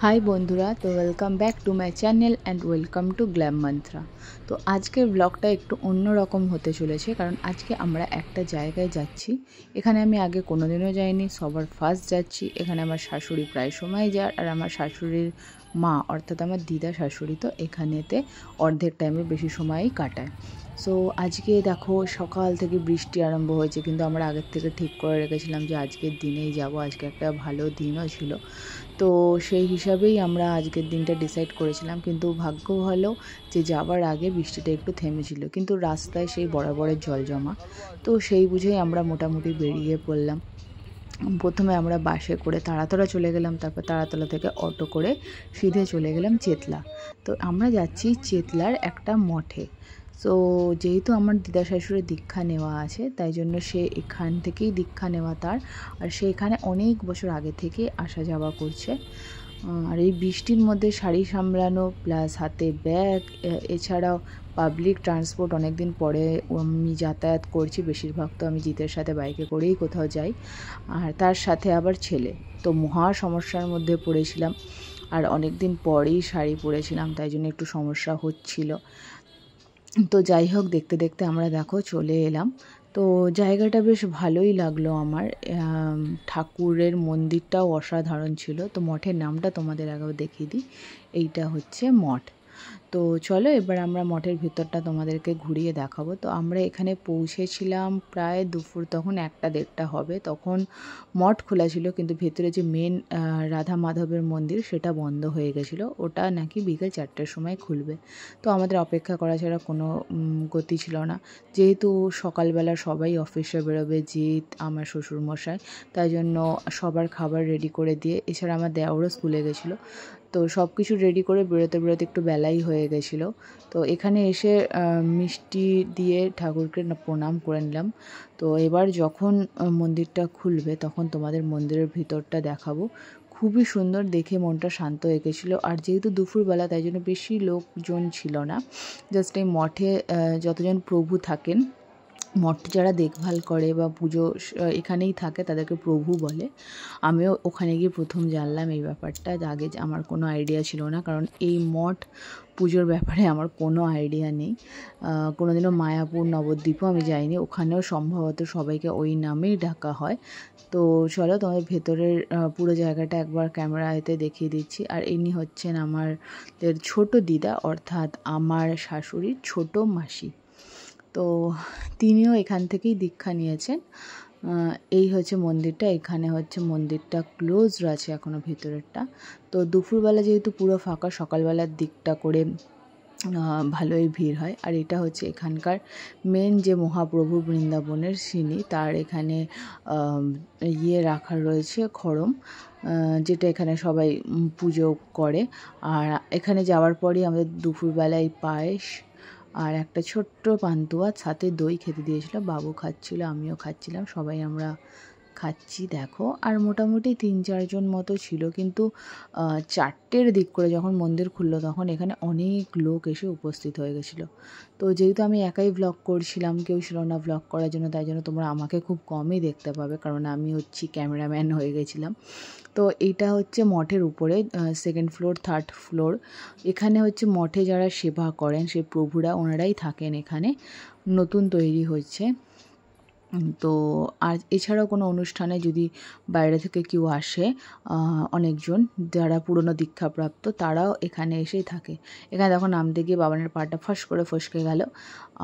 High বন্ধুরা, তো welcome back to my channel and welcome to glam mantra. তো আজকের ব্লগটা একটু অন্যরকম হতে চলেছে, কারণ আজকে আমরা একটা জায়গায় যাচ্ছি। এখানে আমি আগে কোনোদিনও যাইনি, সবার ফার্স্ট যাচ্ছি। এখানে আমার শাশুড়ি প্রায় সময় যায়, আর আমার শাশুড়ির মা অর্থাৎ আমার দিদা শাশুড়ি তো এখানেতে অর্ধেক টাইমের বেশি সময়ই কাটায়। সো আজকে দেখো সকাল থেকে বৃষ্টি আরম্ভ হয়েছে, কিন্তু আমরা আগের থেকে ঠিক করে রেখেছিলাম যে আজকের দিনেই যাব, আজকে একটা ভালো দিনও ছিল। তো সেই হিসাবেই আমরা আজকের দিনটা ডিসাইড করেছিলাম, কিন্তু ভাগ্য ভালো যে যাওয়ার আগে বৃষ্টিটা একটু থেমেছিল, কিন্তু রাস্তায় সেই বরাবরের জল জমা। তো সেই বুঝেই আমরা মোটামুটি বেরিয়ে পড়লাম। প্রথমে আমরা বাসে করে তাড়াতাড়া চলে গেলাম, তারপর তাড়াতলা থেকে অটো করে সিধে চলে গেলাম চেতলা। তো আমরা যাচ্ছি চেতলার একটা মঠে। সো যেহেতু আমার দিদা শাশুড়ির দীক্ষা নেওয়া আছে, তাই জন্য সে এখান থেকেই দীক্ষা নেওয়া তার, আর সে এখানে অনেক বছর আগে থেকে আসা যাওয়া করছে। আর এই বৃষ্টির মধ্যে শাড়ি সামলানো প্লাস হাতে ব্যাগ, এছাড়াও পাবলিক ট্রান্সপোর্ট অনেক দিন পরে আমি যাতায়াত করছি। বেশিরভাগ তো আমি জিতের সাথে বাইকে করেই কোথাও যাই, আর তার সাথে আবার ছেলে, তো মহা সমস্যার মধ্যে পড়েছিলাম। আর অনেক দিন পরেই শাড়ি পরেছিলাম, তাই জন্য একটু সমস্যা হচ্ছিল। তো যাই হোক, দেখতে দেখতে আমরা দেখো চলে এলাম। তো জায়গাটা বেশ ভালোই লাগলো আমার। ঠাকুরের মন্দিরটাও অসাধারণ ছিল। তো মঠের নামটা তোমাদের আগেও দেখিয়ে দিই, এইটা হচ্ছে মঠ। তো চলো এবার আমরা মঠের ভিতরটা তোমাদেরকে ঘুরিয়ে দেখাবো। তো আমরা এখানে পৌঁছেছিলাম প্রায় দুপুর, তখন 1টা-1:30 হবে। তখন মঠ খোলা ছিল, কিন্তু ভেতরে যে মেন রাধা মাধবের মন্দির সেটা বন্ধ হয়ে গেছিলো। ওটা নাকি বিকেল 4টের সময় খুলবে। তো আমাদের অপেক্ষা করা ছাড়া কোনো গতি ছিল না, যেহেতু সকালবেলা সবাই অফিসে বেরোবে, জিৎ, আমার শ্বশুরমশাই, তাই জন্য সবার খাবার রেডি করে দিয়ে, এছাড়া আমার দেওরও স্কুলে গেছিলো। তো সব কিছু রেডি করে বেরোতে বেরোতে একটু বেলাই হয়ে গেছিলো। তো এখানে এসে মিষ্টি দিয়ে ঠাকুরকে প্রণাম করে নিলাম। তো এবার যখন মন্দিরটা খুলবে তখন তোমাদের মন্দিরের ভিতরটা দেখাবো। খুবই সুন্দর, দেখে মনটা শান্ত হয়ে গেছিলো। আর যেহেতু দুপুরবেলা, তাই জন্য বেশি লোকজন ছিল না। জাস্ট এই মঠে যতজন প্রভু থাকেন, মঠ যারা দেখভাল করে বা পুজো এখানেই থাকে, তাদেরকে প্রভু বলে। আমিও ওখানে গিয়ে প্রথম জানলাম এই ব্যাপারটা। আগে আমার কোনো আইডিয়া ছিল না, কারণ এই মঠ পুজোর ব্যাপারে আমার কোনো আইডিয়া নেই। কোনোদিনও মায়াপুর নবদ্বীপও আমি যাইনি, ওখানেও সম্ভবত সবাইকে ওই নামেই ডাকা হয়। তো চলো তোমাদের ভেতরের পুরো জায়গাটা একবার ক্যামেরাতে দেখিয়ে দিচ্ছি। আর ইনি হচ্ছেন আমাদের ছোট দিদা, অর্থাৎ আমার শাশুড়ির ছোট মাসি। তো তিনিও এখান থেকেই দীক্ষা নিয়েছেন। এই হচ্ছে মন্দিরটা। এখানে হচ্ছে মন্দিরটা ক্লোজ আছে এখনও ভেতরেরটা। তো দুপুরবেলা যেহেতু পুরো ফাঁকা, সকালবেলার দিকটা করে ভালোই ভিড় হয়। আর এটা হচ্ছে এখানকার মেন যে মহাপ্রভু বৃন্দাবনের সিনি, তার এখানে রাখা রয়েছে খড়ম, যেটা এখানে সবাই পুজো করে। আর এখানে যাওয়ার পরই আমাদের দুপুরবেলায় পায়েস আর একটা ছোট্ট পান্তুয়া সাথে দই খেতে দিয়েছিল। বাবু খাচ্ছিল, আমিও খাচ্ছিলাম, সবাই আমরা খাচ্ছি দেখো। আর মোটামুটি 3-4 জন মতো ছিল, কিন্তু 4টের দিক করে যখন মন্দির খুললো তখন এখানে অনেক লোক এসে উপস্থিত হয়ে গেছিলো। তো যেহেতু আমি একাই ভ্লগ করছিলাম, কেউ ছিল না ভ্লগ করার জন্য, তাই জন্য তোমরা আমাকে খুব কমই দেখতে পাবে, কারণ আমি হচ্ছি ক্যামেরাম্যান হয়ে গেছিলাম। তো এইটা হচ্ছে মঠের উপরে 2nd ফ্লোর 3rd ফ্লোর। এখানে হচ্ছে মঠে যারা সেবা করেন, সেই প্রভুরা ওনারাই থাকেন এখানে, নতুন তৈরি হচ্ছে। তো আর এছাড়াও কোনো অনুষ্ঠানে যদি বাইরে থেকে কেউ আসে, অনেকজন যারা পুরনো দীক্ষাপ্রাপ্ত, তারাও এখানে এসেই থাকে। এখানে তখন নামতে গিয়ে বাবানের পাটা ফাঁস করে ফসকে গেল,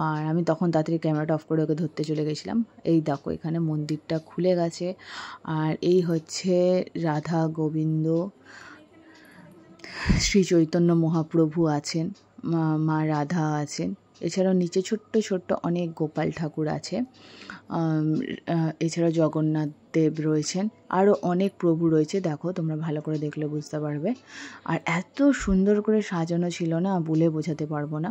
আর আমি তখন তাড়াতাড়ি ক্যামেরাটা অফ করে ওকে ধরতে চলে গেছিলাম। এই দেখো এখানে মন্দিরটা খুলে গেছে। আর এই হচ্ছে রাধা গোবিন্দ, শ্রী চৈতন্য মহাপ্রভু আছেন, মা রাধা আছেন, এছাড়াও নিচে ছোট্ট ছোট্ট অনেক গোপাল ঠাকুর আছে। এছাড়াও জগন্নাথ দেব রয়েছেন, আরও অনেক প্রভু রয়েছে। দেখো তোমরা ভালো করে দেখলে বুঝতে পারবে। আর এত সুন্দর করে সাজানো ছিল না, বলে বোঝাতে পারবো না।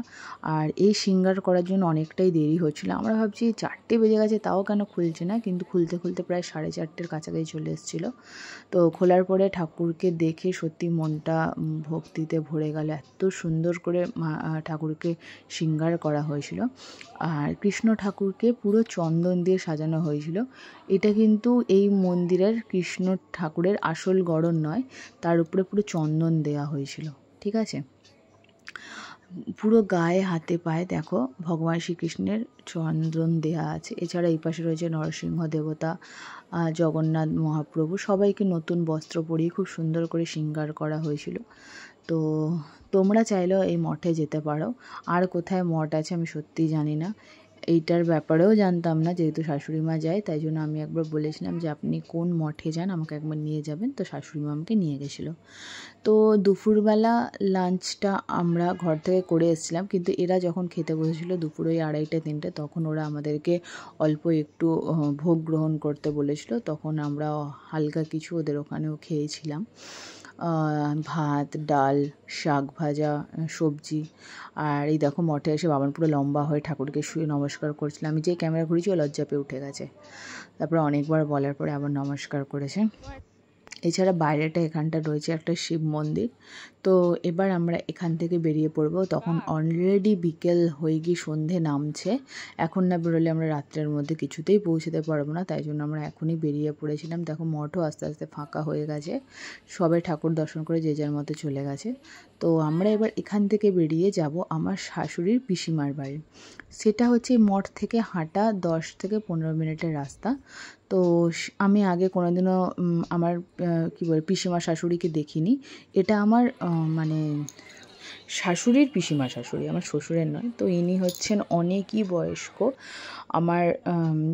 আর এই শৃঙ্গার করার জন্য অনেকটাই দেরি হচ্ছিল। আমরা ভাবছি 4টে বেজে গেছে, তাও কেন খুলছে না, কিন্তু খুলতে খুলতে প্রায় 4:30-এর কাছাকাছি চলে এসেছিলো। তো খোলার পরে ঠাকুরকে দেখে সত্যি মনটা ভক্তিতে ভরে গেল। এত সুন্দর করে ঠাকুরকে শৃঙ্গার করা হয়েছিল। আর কৃষ্ণ ঠাকুরকে পুরো চন্দন দিয়ে সাজানো হয়েছিল। এটা কিন্তু এই মন্দিরের কৃষ্ণ ঠাকুরের আসল গড়ন নয়, তার উপরে পুরো চন্দন দেওয়া হয়েছিল, ঠিক আছে। পুরো গায়ে হাতে পায়ে দেখো ভগবান শ্রীকৃষ্ণের চন্দন দেয়া আছে। এছাড়া এই পাশে রয়েছে নরসিংহ দেবতা, জগন্নাথ মহাপ্রভু, সবাইকে নতুন বস্ত্র পরিয়ে খুব সুন্দর করে শৃঙ্গার করা হয়েছিল। তো তোমরা চাইলেও এই মঠে যেতে পারো। আর কোথায় মঠ আছে আমি সত্যিই জানি না, এইটার ব্যাপারেও জানতাম না, যেহেতু শাশুড়ি মা যায় তাই জন্য আমি একবার বলেছিলাম যে আপনি কোন মঠে যান আমাকে একবার নিয়ে যাবেন, তো শাশুড়ি মা আমাকে নিয়ে গেছিলো। তো দুপুরবেলা লাঞ্চটা আমরা ঘর থেকে করে এসেছিলাম, কিন্তু এরা যখন খেতে বসেছিলো দুপুর ওই 2:30-3টে, তখন ওরা আমাদেরকে অল্প একটু ভোগ গ্রহণ করতে বলেছিল। তখন আমরা হালকা কিছু ওদের ওখানেও খেয়েছিলাম, ভাত, ডাল, শাক ভাজা, সবজি। আর এই দেখো মঠে এসে বাবান পুরো লম্বা হয়ে ঠাকুরকে শুয়ে নমস্কার করছিলাম। আমি যে ক্যামেরা ঘুরেছি ও লজ্জা পেয়ে উঠে গেছে, তারপরে অনেকবার বলার পরে আবার নমস্কার করেছে। এছাড়া বাইরেটা এখানটা রয়েছে একটা শিব মন্দির। তো এবার আমরা এখান থেকে বেরিয়ে পড়বো। তখন অলরেডি বিকেল হয়ে গিয়ে সন্ধে নামছে। এখন না বেরোলে আমরা রাত্রের মধ্যে কিছুতেই পৌঁছতে পারবো না, তাই জন্য আমরা এখনই বেরিয়ে পড়েছিলাম। দেখো মঠও আস্তে আস্তে ফাঁকা হয়ে গেছে, সবাই ঠাকুর দর্শন করে যে যার মতো চলে গেছে। তো আমরা এবার এখান থেকে বেরিয়ে যাব আমার শাশুড়ির পিসিমার বাড়ি। সেটা হচ্ছে মঠ থেকে হাঁটা 10 থেকে 15 মিনিটের রাস্তা। তো আমি আগে কোনোদিনও আমার কী বলে পিসিমা শাশুড়িকে দেখিনি। এটা আমার মানে শাশুড়ির পিসিমা শাশুড়ি, আমার শ্বশুরের নয়। তো ইনি হচ্ছেন অনেকই বয়স্ক, আমার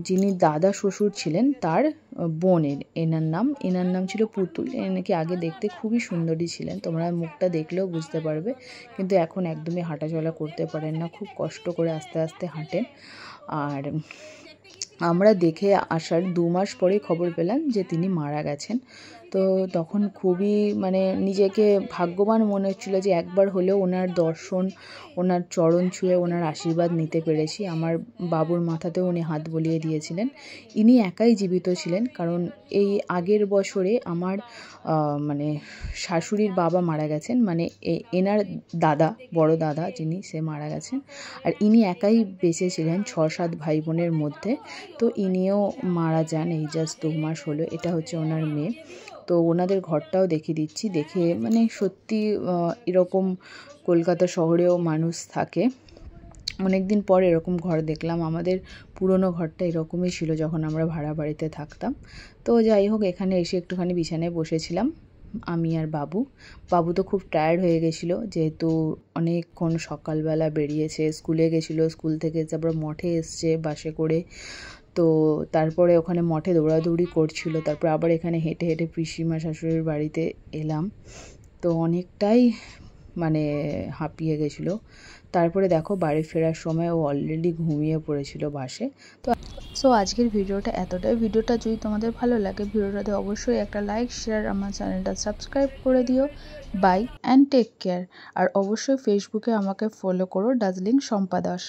যিনি দাদা শ্বশুর ছিলেন তার বোনের। এনার নাম ছিল পুতুল। এনাকে আগে দেখতে খুবই সুন্দরী ছিলেন, তোমরা মুখটা দেখলেও বুঝতে পারবে, কিন্তু এখন একদমই হাঁটাচলা করতে পারেন না, খুব কষ্ট করে আস্তে আস্তে হাঁটেন। আর আমরা দেখে আসার 2 মাস পরেই খবর পেলাম যে তিনি মারা গেছেন। তো তখন খুবই মানে নিজেকে ভাগ্যবান মনে হচ্ছিল যে একবার হলেও ওনার দর্শন, ওনার চরণ ছুঁয়ে ওনার আশীর্বাদ নিতে পেরেছি। আমার বাবুর মাথাতেও উনি হাত বলিয়ে দিয়েছিলেন। ইনি একাই জীবিত ছিলেন, কারণ এই আগের বছরে আমার মানে শাশুড়ির বাবা মারা গেছেন, মানে এনার দাদা, বড় দাদা যিনি, সে মারা গেছেন। আর ইনি একাই বেঁচে ছিলেন 6-7 ভাই বোনের মধ্যে। তো ইনিও মারা যান এই জাস্ট 2 মাস হলো। এটা হচ্ছে ওনার মেয়ে। তো ওনাদের ঘরটাও দেখিয়ে দিচ্ছি। দেখে মানে সত্যি এরকম কলকাতা শহরেও মানুষ থাকে, অনেক দিন পর এরকম ঘর দেখলাম। আমাদের পুরনো ঘরটা এরকমই ছিল যখন আমরা ভাড়া বাড়িতে থাকতাম। তো যাই হোক, এখানে এসে একটুখানি বিছানায় বসেছিলাম আমি আর বাবু তো খুব টায়ার্ড হয়ে গেছিলো, যেহেতু অনেকক্ষণ সকালবেলা বেরিয়েছে, স্কুলে গেছিলো, স্কুল থেকে তারপর মঠে এসছে বাসে করে। তো তারপরে ওখানে মঠে দৌড়াদৌড়ি করছিল, তারপর আবার এখানে হেঁটে হেঁটে পিসিমা শাশুড়ির বাড়িতে এলাম। তো অনেকটাই মানে হাঁপিয়ে গেছিলো। তারপরে দেখো বাড়ি ফেরার সময় ও অলরেডি ঘুমিয়ে পড়েছিল বাসে। তো আজকের ভিডিওটা এতটাই। ভিডিওটা যদি তোমাদের ভালো লাগে, ভিডিওটাতে অবশ্যই একটা লাইক, শেয়ার, আমার চ্যানেলটা সাবস্ক্রাইব করে দিও। Bye and take care. আর অবশ্যই ফেসবুকে আমাকে ফলো করো, দার্জিলিং শম্পা দাস।